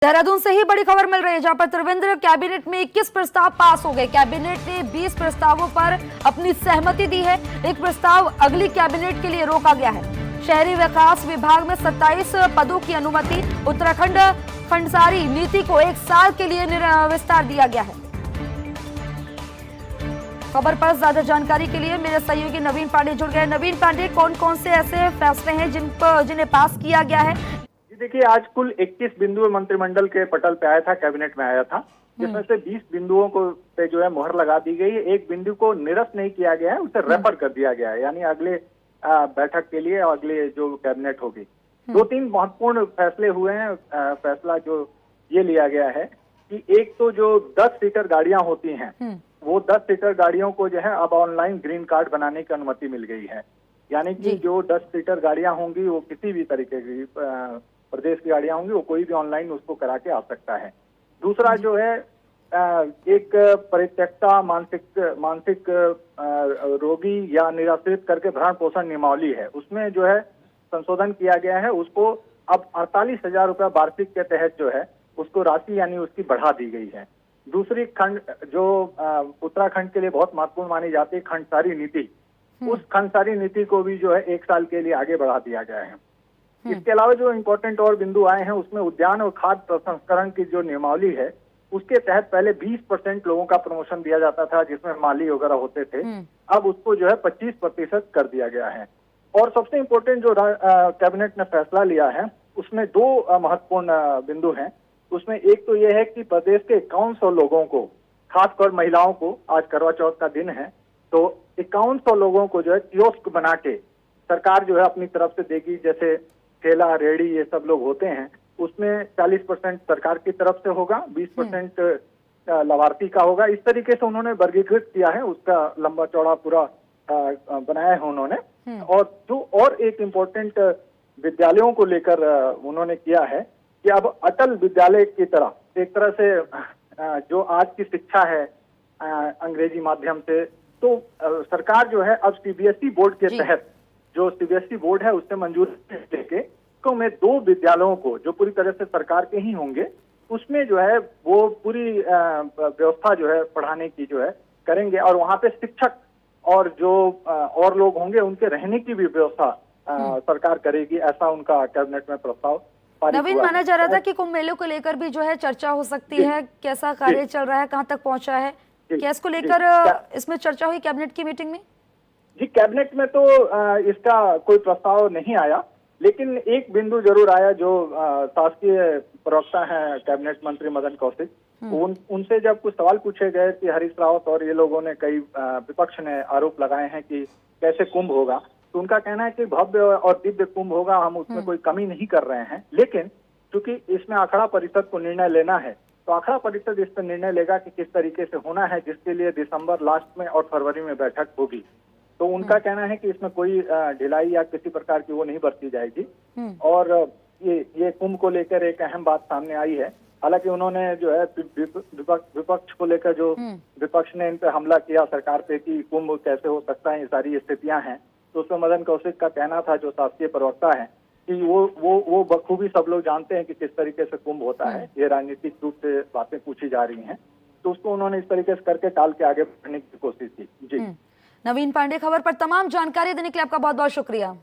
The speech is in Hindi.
देहरादून से ही बड़ी खबर मिल रही है, जहां पर त्रिवेंद्र कैबिनेट में 21 प्रस्ताव पास हो गए। कैबिनेट ने 20 प्रस्तावों पर अपनी सहमति दी है। एक प्रस्ताव अगली कैबिनेट के लिए रोका गया है। शहरी विकास विभाग में 27 पदों की अनुमति। उत्तराखंड फंडसारी नीति को 1 साल के लिए विस्तार दिया गया है। खबर पर ज्यादा जानकारी के लिए मेरे सहयोगी नवीन पांडे जुड़ गए। नवीन पांडे, कौन कौन से ऐसे फैसले हैं जिन्हें पास किया गया है? देखिए, आज कुल 21 बिंदु मंत्रिमंडल के पटल पे आया था, कैबिनेट में आया था, जिसमें से 20 बिंदुओं को पे जो है मोहर लगा दी गई है। एक बिंदु को निरस्त नहीं किया गया है, उसे रेफर कर दिया गया है, यानी अगले बैठक के लिए अगले जो कैबिनेट होगी। 2-3 महत्वपूर्ण फैसले हुए हैं। फैसला जो ये लिया गया है कि एक तो जो 10 सीटर गाड़ियां होती हैं, वो 10 सीटर गाड़ियों को जो है अब ऑनलाइन ग्रीन कार्ड बनाने की अनुमति मिल गई है। यानी कि जो 10 सीटर गाड़ियां होंगी, वो किसी भी तरीके की प्रदेश की गाड़ियां होंगी, वो कोई भी ऑनलाइन उसको करा के आ सकता है। दूसरा जो है एक परित्यक्ता मानसिक रोगी या निराश्रित करके भरण पोषण नियमावली है, उसमें जो है संशोधन किया गया है। उसको अब 48,000 रुपया वार्षिक के तहत जो है उसको राशि यानी उसकी बढ़ा दी गई है। दूसरी खंड जो उत्तराखंड के लिए बहुत महत्वपूर्ण मानी जाती है, खंडसारी नीति, उस खंडसारी नीति को भी जो है 1 साल के लिए आगे बढ़ा दिया गया है। इसके अलावा जो इम्पोर्टेंट और बिंदु आए हैं, उसमें उद्यान और खाद्य प्रसंस्करण की जो नियमावली है, उसके तहत पहले 20% लोगों का प्रमोशन दिया जाता था, जिसमें माली वगैरह होते थे। अब उसको जो है 25% कर दिया गया है। और सबसे इम्पोर्टेंट जो कैबिनेट ने फैसला लिया है, उसमें 2 महत्वपूर्ण बिंदु हैं। उसमें एक तो यह है कि प्रदेश के 5100 लोगों को, खासकर महिलाओं को, आज करवा चौथ का दिन है, तो 5100 लोगों को जो है कियोस्क बना के सरकार जो है अपनी तरफ से देगी। जैसे ठेला रेहड़ी ये सब लोग होते हैं, उसमें 40% सरकार की तरफ से होगा, 20% लाभार्थी का होगा। इस तरीके से उन्होंने वर्गीकृत किया है, उसका लंबा चौड़ा पूरा बनाया है उन्होंने। और जो और एक इम्पोर्टेंट विद्यालयों को लेकर उन्होंने किया है कि अब अटल विद्यालय की तरह एक तरह से जो आज की शिक्षा है अंग्रेजी माध्यम से, तो सरकार जो है अब सीबीएसई बोर्ड के तहत, जो सीबीएसई बोर्ड है उससे मंजूरी लेके तो में 2 विद्यालयों को जो पूरी तरह से सरकार के ही होंगे, उसमें जो है वो पूरी व्यवस्था जो है पढ़ाने की जो है करेंगे। और वहाँ पे शिक्षक और जो और लोग होंगे, उनके रहने की भी व्यवस्था सरकार करेगी। ऐसा उनका कैबिनेट में प्रस्ताव नवीन, माना जा रहा था कि कुंभ मेले को लेकर भी जो है चर्चा हो सकती है। कैसा कार्य चल रहा है, कहाँ तक पहुंचा है, क्या इसको लेकर इसमें चर्चा हुई कैबिनेट की मीटिंग में? जी, कैबिनेट में तो इसका कोई प्रस्ताव नहीं आया, लेकिन एक बिंदु जरूर आया। जो शासकीय प्रवक्ता हैं कैबिनेट मंत्री मदन कौशिक, उनसे जब कुछ सवाल पूछे गए कि हरीश रावत और ये लोगों ने, कई विपक्ष ने आरोप लगाए हैं कि कैसे कुंभ होगा, तो उनका कहना है कि भव्य और दिव्य कुंभ होगा, हम उसमें कोई कमी नहीं कर रहे हैं। लेकिन क्योंकि इसमें अखाड़ा परिषद को निर्णय लेना है, तो अखाड़ा परिषद इस पर निर्णय लेगा कि किस तरीके से होना है, जिसके लिए दिसंबर लास्ट में और फरवरी में बैठक होगी। तो उनका कहना है कि इसमें कोई ढिलाई या किसी प्रकार की वो नहीं बरती जाएगी। और ये कुंभ को लेकर एक अहम बात सामने आई है। हालांकि उन्होंने जो है विपक्ष को लेकर, जो विपक्ष ने इन पे हमला किया सरकार पे कि कुंभ कैसे हो सकता है, ये सारी स्थितियां हैं, तो उसमें मदन कौशिक का कहना था, जो शासकीय प्रवक्ता है, कि वो बखूबी सब लोग जानते हैं कि किस तरीके से कुंभ होता है। ये राजनीतिक रूप से बातें पूछी जा रही हैं, तो उसको उन्होंने इस तरीके से करके टाल के आगे बढ़ने की कोशिश की। जी, नवीन पांडे, खबर पर तमाम जानकारी देने के लिए आपका बहुत बहुत शुक्रिया।